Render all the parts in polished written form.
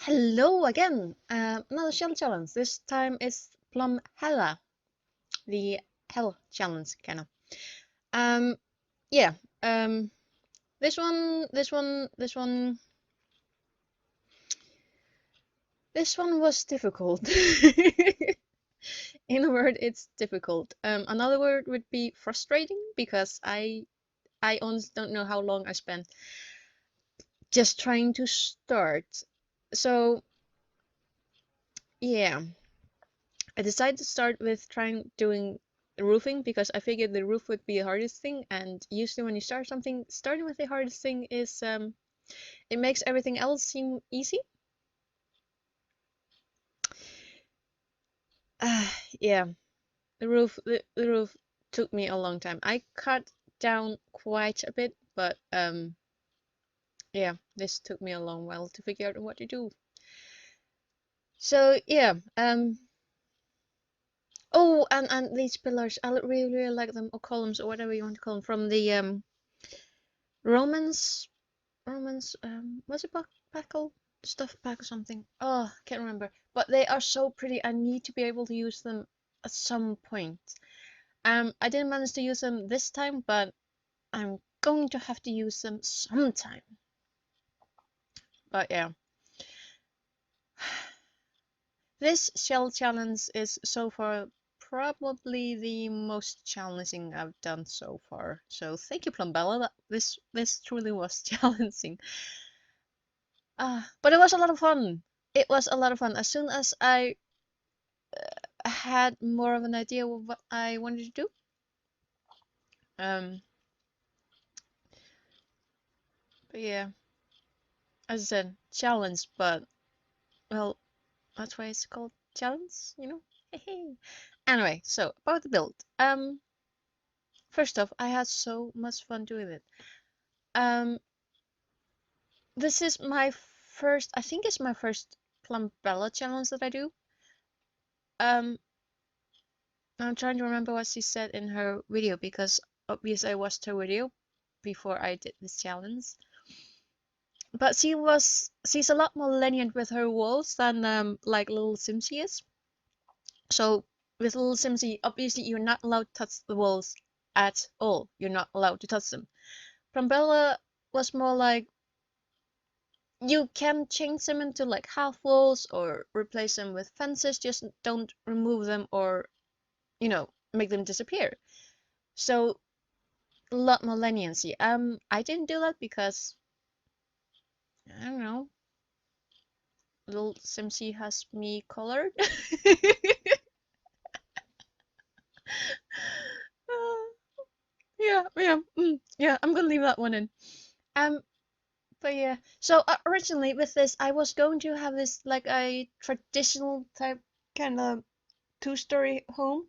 Hello again. Another shell challenge. This time it's Plum-HELLA, the hell challenge kind of. Um, yeah. Um, this one was difficult. In a word, it's difficult. Another word would be frustrating because I honestly don't know how long I spent just trying to start. So yeah. I decided to start with trying doing roofing because I figured the roof would be the hardest thing, and usually when you start something, starting with the hardest thing is it makes everything else seem easy. Yeah, the roof took me a long time. I cut down quite a bit, but yeah, this took me a long while to figure out what to do. So yeah, oh, and these pillars, I really like them, or columns, or whatever you want to call them, from the Romans was it Packle? Stuff pack or something. Oh, can't remember. But they are so pretty. I need to be able to use them at some point. I didn't manage to use them this time, but I'm going to have to use them sometime. But yeah. This shell challenge is so far probably the most challenging I've done so far. So thank you, Plumbella. This truly was challenging. But it was a lot of fun. It was a lot of fun. As soon as I had more of an idea of what I wanted to do, um, but yeah, as I said, challenge. But well, that's why it's called challenge, you know. Hey. Anyway, so about the build. First off, I had so much fun doing it. Um, this is my first. I think it's my first Plumbella challenge that I do. Um, I'm trying to remember what she said in her video because obviously I watched her video before I did this challenge. But she's a lot more lenient with her walls than like little Simsy is. So with little Simsy, obviously you're not allowed to touch the walls at all. You're not allowed to touch them. Plumbella was more like you can change them into like half walls or replace them with fences, just don't remove them or make them disappear. So a lot more leniency. I didn't do that because I don't know, little Simsy has me colored. Yeah, I'm gonna leave that one in. Um, but yeah, so originally with this, I was going to have this like a traditional type kind of two-story home,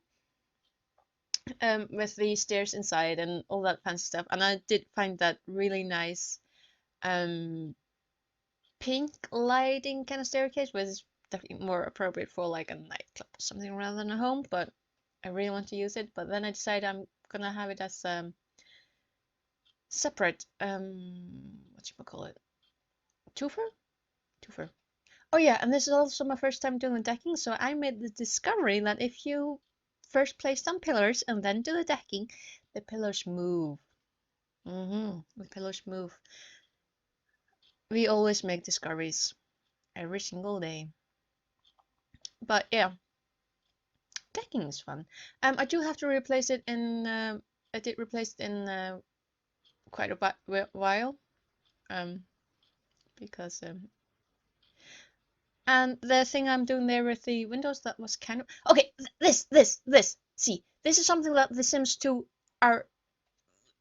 with the stairs inside and all that fancy stuff, and I did find that really nice, um, pink lighting kind of staircase, which is definitely more appropriate for like a nightclub or something rather than a home, but I really want to use it. But then I decided I'm gonna have it as separate, what you call it, twofer, twofer. Oh yeah, and this is also my first time doing decking, so I made the discovery that if you first place some pillars and then do the decking, the pillars move. The pillars move. We always make discoveries every single day. But yeah, decking is fun. I do have to replace it in. I did replace it in quite a while. Um, because and the thing I'm doing there with the windows, that was kind of okay. This. See, this is something that the Sims 2 are.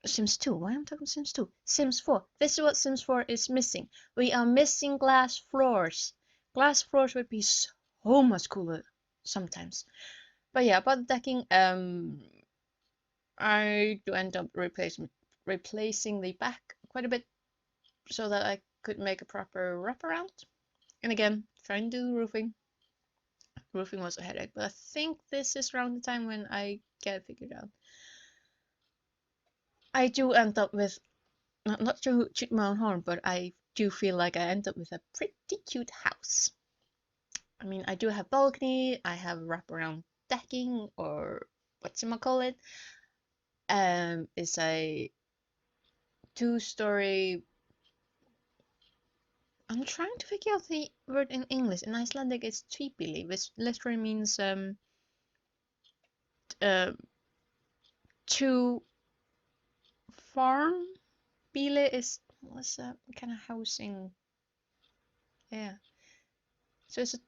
Sims 2? Why am I talking Sims 2? Sims 4. This is what Sims 4 is missing. We are missing glass floors. Glass floors would be so much cooler sometimes. But yeah, about the decking, I do end up replacing the back quite a bit so that I could make a proper wraparound. And again, trying to do roofing. Roofing was a headache, but I think this is around the time when I get it figured out. I do end up with, not to toot my own horn, but I do feel like I end up with a pretty cute house. I mean, I do have balcony, I have wraparound decking, or whatchamacallit. It's a two-story. I'm trying to figure out the word in English. In Icelandic, it's tvíbýli, which literally means uh, two farm. Bile is what's that kind of housing? Yeah. So it's a,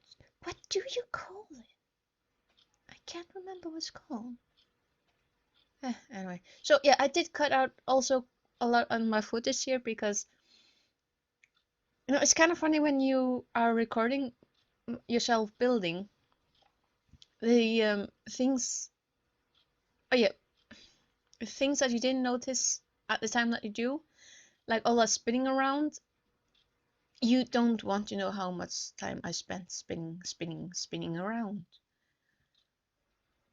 what do you call it? I can't remember what's called. Anyway, so yeah, I did cut out also a lot on my footage here because it's kind of funny when you are recording yourself building the things. Oh yeah, things that you didn't notice at the time that you do, like all that spinning around. You don't want to know how much time I spent spinning around.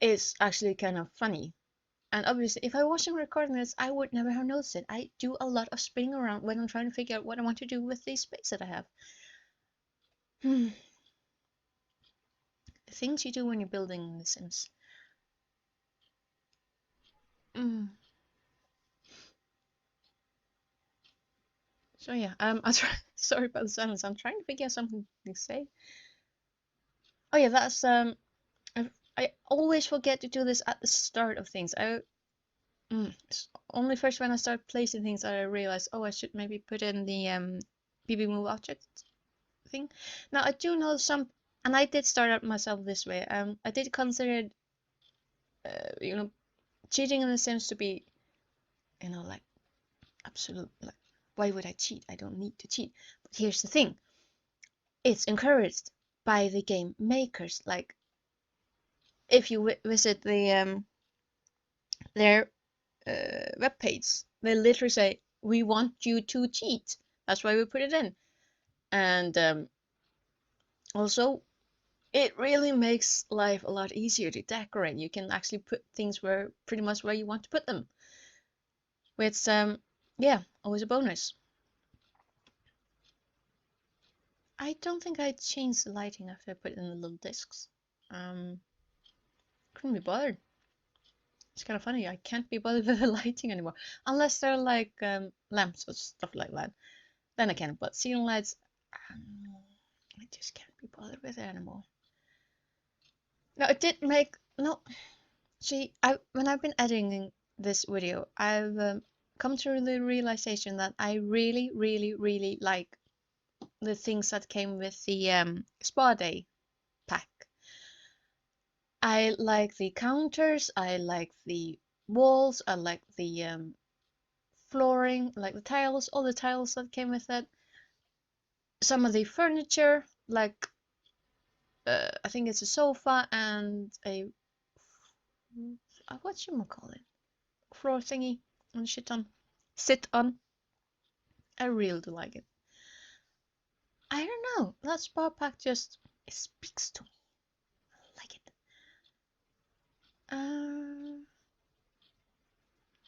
It's actually kind of funny. And obviously, if I wasn't recording this, I would never have noticed it. I do a lot of spinning around when I'm trying to figure out what I want to do with the space that I have. The things you do when you're building The Sims. Mm. So yeah, sorry about the silence. I'm trying to figure out something to say. Oh yeah, that's I always forget to do this at the start of things. It's only first when I start placing things that I realize, oh, I should maybe put in the BB move object thing. Now I do know some, and I did start out myself this way. I did consider, you know, cheating in The Sims to be, like absolute, like, why would I cheat? I don't need to cheat. But here's the thing: it's encouraged by the game makers. Like, if you visit their web page, they literally say, "We want you to cheat." That's why we put it in. And also, it really makes life a lot easier to decorate. You can actually put things where pretty much where you want to put them. Which yeah, always a bonus. I don't think I changed the lighting after I put in the little discs. Couldn't be bothered. It's kind of funny. I can't be bothered with the lighting anymore, unless they're like lamps or stuff like that. Then I can. But ceiling lights, I just can't be bothered with it anymore. No, it did make no. See, when I've been editing this video, I've come to the realization that I really, really, really like the things that came with the spa day pack. I like the counters, I like the walls, I like the flooring, like the tiles, all the tiles that came with it. Some of the furniture, like I think it's a sofa and a what you call it, floor thingy and sit on. I really do like it. I don't know. That spa pack just it speaks to me. I like it.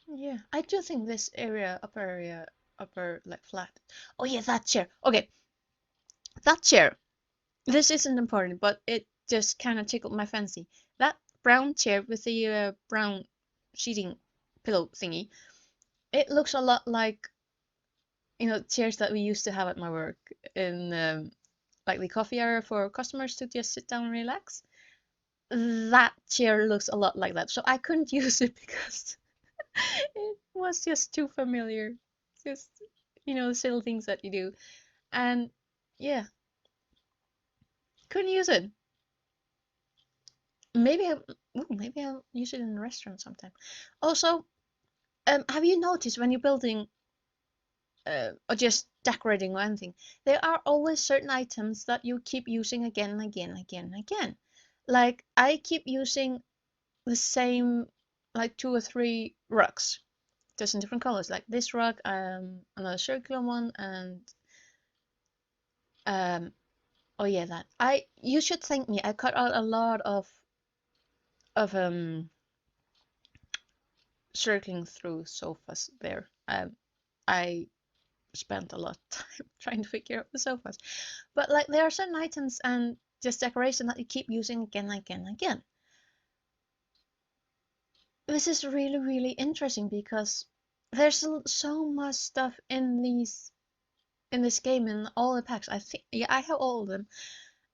Yeah, I do think this upper like flat. Oh yeah, that chair. Okay, that chair. This isn't important, but it just kind of tickled my fancy. That brown chair with the brown seating pillow thingy. It looks a lot like chairs that we used to have at my work in like the coffee area for customers to just sit down and relax. That chair looks a lot like that, so I couldn't use it because it was just too familiar. Just silly things that you do, and yeah, couldn't use it. Maybe I'll use it in a restaurant sometime. Also, have you noticed when you're building or just decorating or anything, there are always certain items that you keep using again and again and again and again. Like I keep using the same like two or three rugs, just in different colors. Like this rug, another circular one, and um, oh yeah, that you should thank me. I cut out a lot of circling through sofas there. I spent a lot of time trying to figure out the sofas. But like there are certain items and just decoration that you keep using again, again, again. This is really, really interesting because there's so much stuff in this game in all the packs. I think, yeah, I have all of them,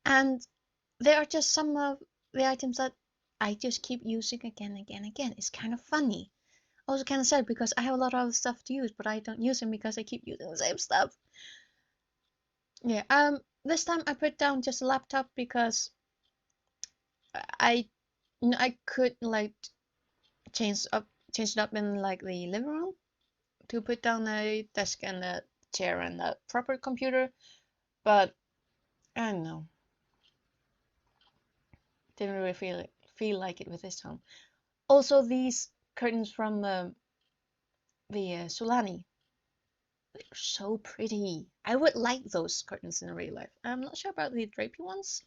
and they are just some of the items that I just keep using again, again, again. It's kind of funny. Also kind of sad because I have a lot of other stuff to use, but I don't use them because I keep using the same stuff. Yeah. This time I put down just a laptop because I I could like change it up in like the living room to put down a desk and a chair and a proper computer, but I don't know. Didn't really feel like it with this home. Also, these curtains from the Solani, they're so pretty. I would like those curtains in real life. I'm not sure about the drapey ones,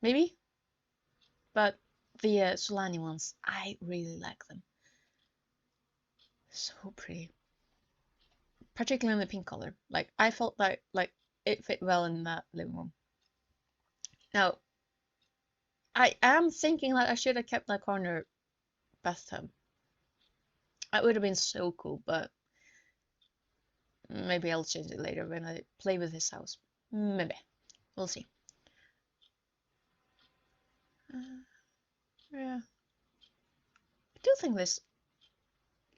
maybe, but the Solani ones, I really like them. So pretty, particularly in the pink color. Like I felt like it fit well in that living room. Now, I am thinking that I should have kept that corner bathtub. That would have been so cool, but maybe I'll change it later when I play with this house. Maybe. We'll see. Yeah. I do think this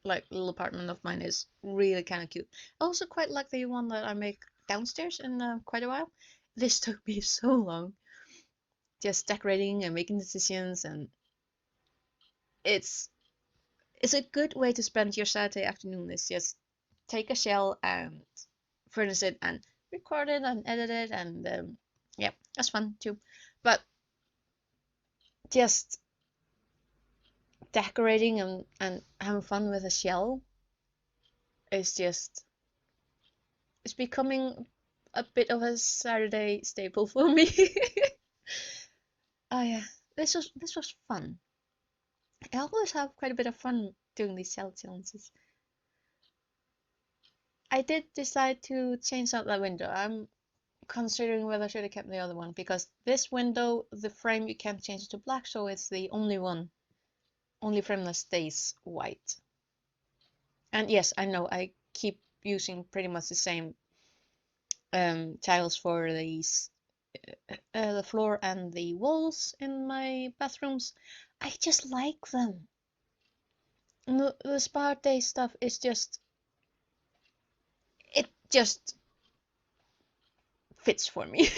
like little apartment of mine is really kind of cute. I also quite like the one that I make downstairs in quite a while. This took me so long, just decorating and making decisions, and it's it's a good way to spend your Saturday afternoon. Is just take a shell and furnish it and record it and edit it, and yeah, that's fun too. But just decorating and having fun with a shell is just it's becoming a bit of a Saturday staple for me. Oh yeah, this was fun. I always have quite a bit of fun doing these shell challenges. I did decide to change out that window. I'm considering whether I should have kept the other one because this window, the frame you can't change it to black, so it's the only frame that stays white. And yes, I know I keep using pretty much the same tiles for the floor and the walls in my bathrooms. I just like them. And the spa day stuff is just fits for me.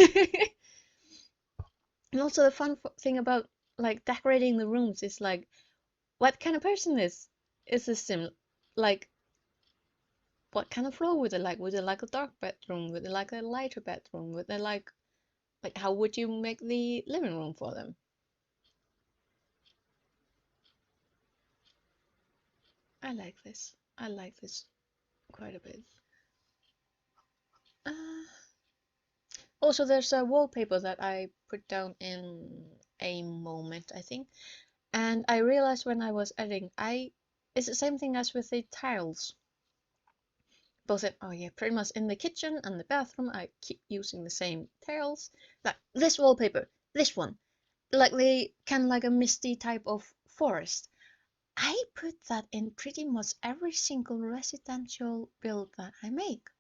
And also the fun thing about like decorating the rooms is like what kind of person is this sim? Like what kind of floor would they like? Would they like a dark bedroom? Would they like a lighter bedroom? Would they like how would you make the living room for them? I like this. I like this quite a bit. Uh, Also, there's a wallpaper that I put down in a moment, I think. And I realized when I was editing, it's the same thing as with the tiles. Both in, oh yeah, pretty much in the kitchen and the bathroom, I keep using the same tiles. Like this wallpaper, this one, like the kind of like a misty type of forest. I put that in pretty much every single residential build that I make.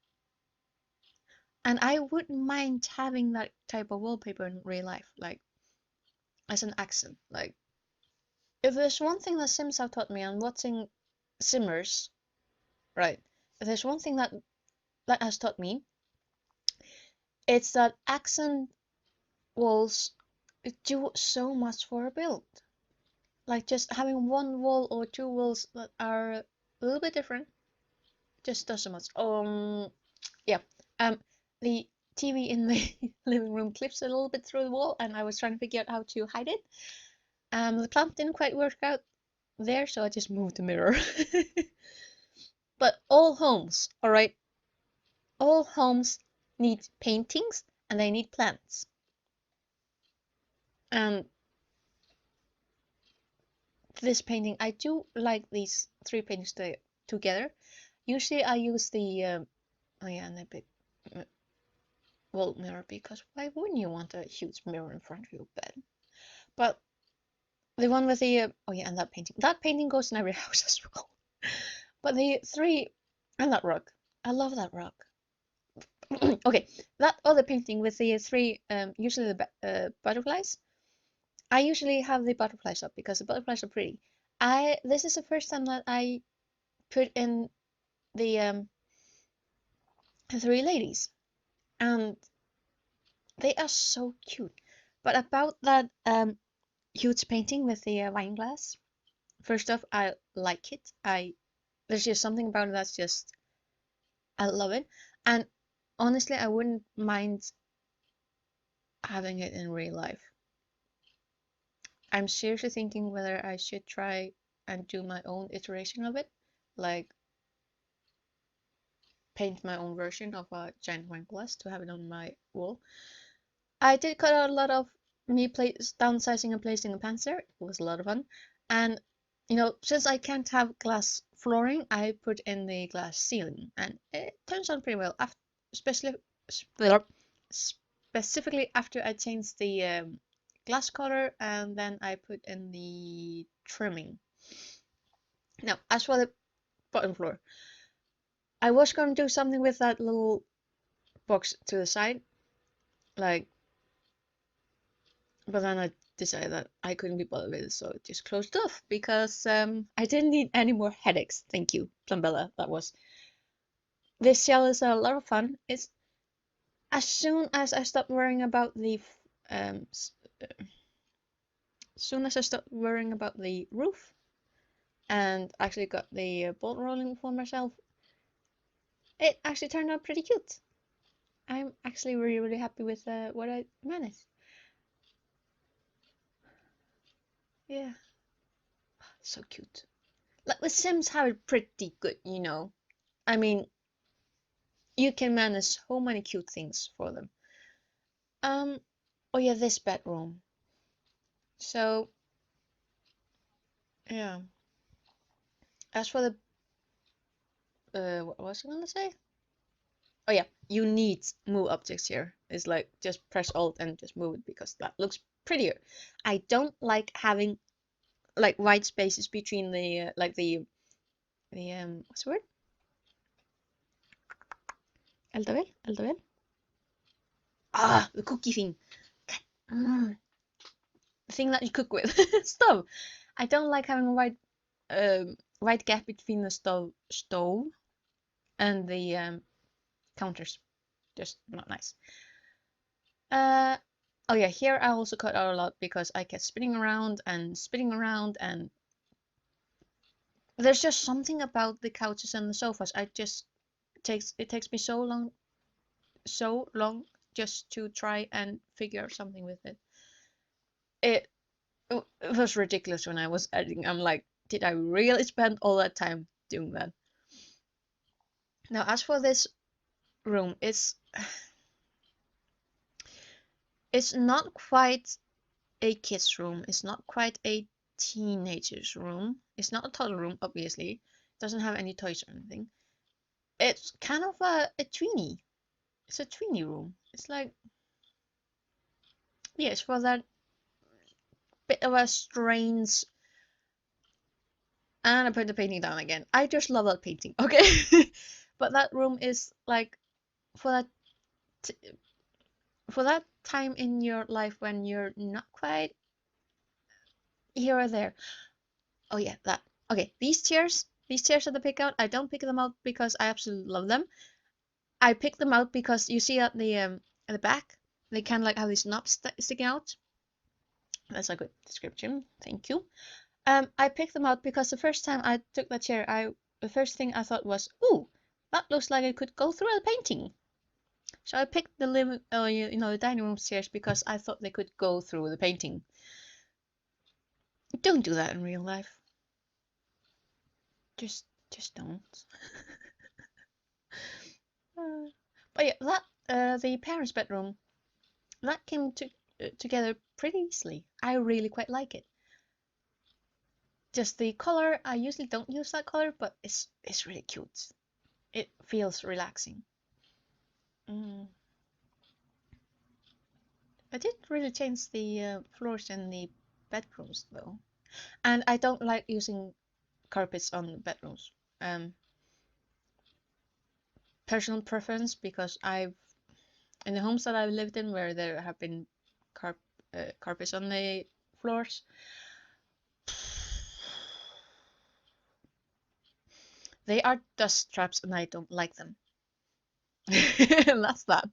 And I wouldn't mind having that type of wallpaper in real life, like as an accent. Like, if there's one thing that Sims have taught me and watching Simmers, right? If there's one thing that has taught me, it's that accent walls do so much for a build. Like just having one wall or two walls that are a little bit different just does so much. Yeah. The TV in the living room clips a little bit through the wall, and I was trying to figure out how to hide it. The plant didn't quite work out there, so I just moved the mirror. But all homes, all right, all homes need paintings and they need plants. And this painting, I do like these three paintings together. Usually I use the oh yeah, and a big wall mirror, because why wouldn't you want a huge mirror in front of your bed? But the one with the oh yeah, and that painting. That painting goes in every house as well. But the three and that rug. I love that rug. Okay, that other painting with the three usually the butterflies. I usually have the butterflies up because the butterflies are pretty. I This is the first time that I put in the three ladies, and they are so cute. But about that huge painting with the wine glass, first off, I like it. There's just something about it that's just I love it, and honestly, I wouldn't mind having it in real life. I'm seriously thinking whether I should try and do my own iteration of it, like paint my own version of a giant wine glass to have it on my wall. I did cut out a lot of me downsizing and placing a panzer. It was a lot of fun. And since I can't have glass flooring, I put in the glass ceiling, and it turns out pretty well. Especially, specifically after I changed the glass color, and then I put in the trimming. Now, as for the bottom floor, I was going to do something with that little box to the side, like, but then I decided that I couldn't be bothered with it, so it just closed off because I didn't need any more headaches. Thank you, Plumbella. This shell is a lot of fun. It's as soon as I stopped worrying about the um, soon as I stopped worrying about the roof and actually got the bolt rolling for myself, it actually turned out pretty cute. I'm actually really, really happy with what I managed. Yeah, so cute. Like the Sims have it pretty good. I mean, you can manage so many cute things for them. Oh yeah, this bedroom. So yeah. As for the what was I gonna say? Oh yeah, you need move objects here. It's like just press Alt and just move it because that looks prettier. I don't like having like white spaces between the like the what's the word? Eltabel? Ah, the cookie thing. Mm, the thing that you cook with. Stove. I don't like having a white gap between the stove and the counters. Just not nice. Uh, oh yeah, here I also cut out a lot because I kept spinning around, and there's just something about the couches and the sofas. It takes me so long just to try and figure out something with it. It it was ridiculous when I was editing. I'm like, did I really spend all that time doing that? Now, as for this room, it's not quite a kid's room. It's not quite a teenager's room. It's not a toddler room, obviously. It doesn't have any toys or anything. It's kind of a tweenie. It's a tweenie room. It's like, yeah, it's for that bit of a strange. And I put the painting down again. I just love that painting, okay? But that room is like for that for that time in your life when you're not quite here or there. Oh yeah, that. Okay, these chairs that I pick out, I don't pick them out because I absolutely love them. I pick them out because you see at the back, they kind of like have these knobs sticking out. That's a good description. Thank you. I picked them out because the first time I took that chair, the first thing I thought was, "Ooh, that looks like it could go through the painting." So I picked the the dining room chairs because I thought they could go through the painting. Don't do that in real life. Just don't. Uh, but yeah, the parents' bedroom that came together pretty easily. I really quite like it. Just the color, I usually don't use that color, but it's really cute. it feels relaxing. Mm. I didn't really change the floors in the bedrooms though, and I don't like using carpets on bedrooms. Um, Personal preference, because I've in the homes that I've lived in where there have been carpets on the floors, they are dust traps and I don't like them. And that's that.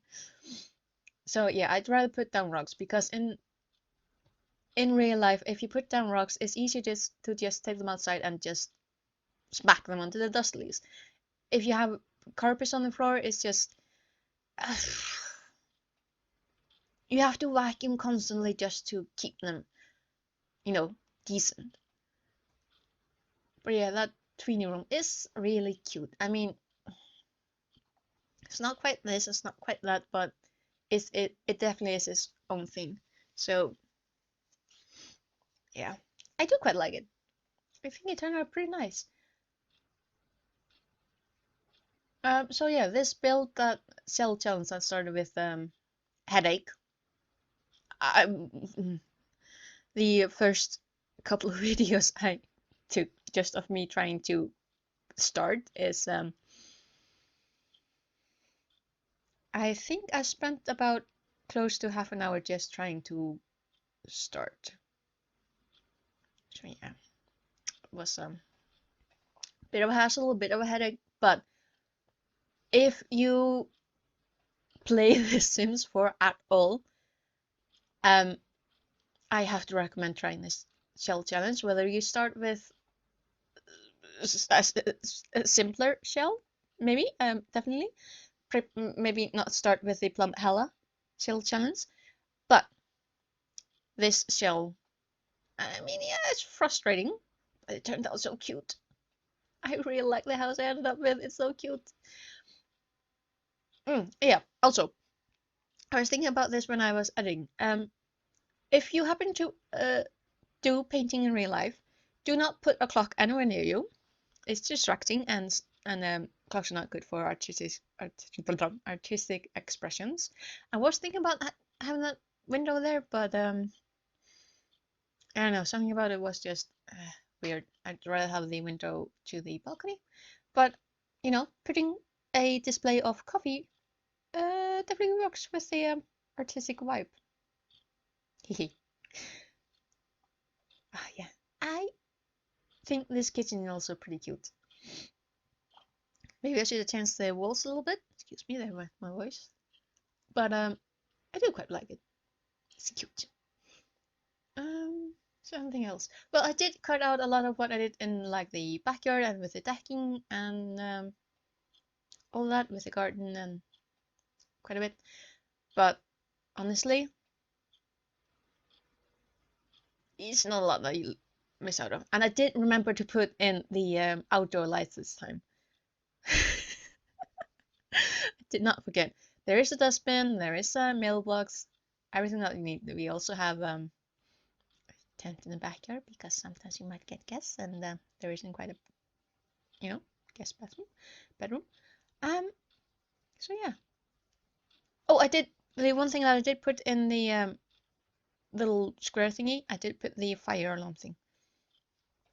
So yeah, I'd rather put down rugs, because in real life, if you put down rugs, it's easier just to just take them outside and just smack them onto the dust leaves. If you have carpets on the floor, it's just you have to vacuum constantly just to keep them, you know, decent. But yeah, that tweeny room is really cute. I mean, it's not quite this, it's not quite that, but it definitely is its own thing. So yeah, I do quite like it. I think it turned out pretty nice. So yeah, this build that sHELLchallenge that started with headache. The first couple of videos I took just of me trying to start is I think I spent about close to half an hour just trying to start. So yeah, it was bit of a hassle, a bit of a headache, but if you play The Sims 4 at all, um, I have to recommend trying this sHELLchallenge. Whether you start with a simpler shell, maybe, definitely. Maybe not start with the Plum-HELLA-Challenge, but this shell, I mean, yeah, it's frustrating, but it turned out so cute. I really like the house I ended up with. It's so cute. Yeah. Also, I was thinking about this when I was editing. If you happen to do painting in real life, do not put a clock anywhere near you. It's distracting, and clocks are not good for artistic expressions. I was thinking about having that window there, but I don't know, something about it was just weird. I'd rather have the window to the balcony, but putting a display of coffee definitely works with the artistic vibe. Hehe. Yeah, I think this kitchen is also pretty cute. Maybe I should have changed the walls a little bit. Excuse me, there my voice. But I do quite like it. It's cute. Something else. Well, I did cut out a lot of what I did in like the backyard and with the decking and all that with the garden and quite a bit. But honestly, it's not a lot that you miss out on. And I did remember to put in the outdoor lights this time. I did not forget. There is a dustbin, there is a mailbox, everything that you need. We also have tent in the backyard because sometimes you might get guests and there isn't quite a guest bedroom. So yeah. Oh, I did the one thing that I did put in the little square thingy. I did put the fire alarm thing.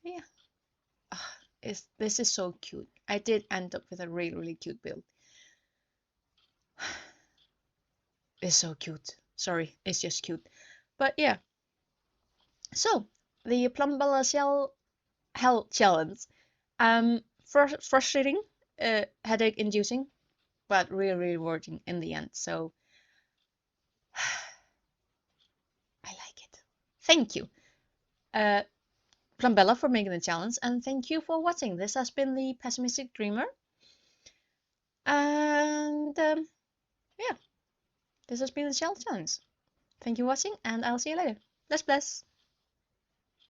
Yeah. This is so cute. I did end up with a really cute build. It's so cute. Sorry, it's just cute. But yeah. So the Plumbella sHELLchallenge. Frustrating, headache inducing, but really rewarding in the end. So I like it. Thank you, Plumbella, for making the challenge, and thank you for watching. This has been the Pessimistic Dreamer, and yeah, this has been the sHELLchallenge. Thank you for watching, and I'll see you later. Bless.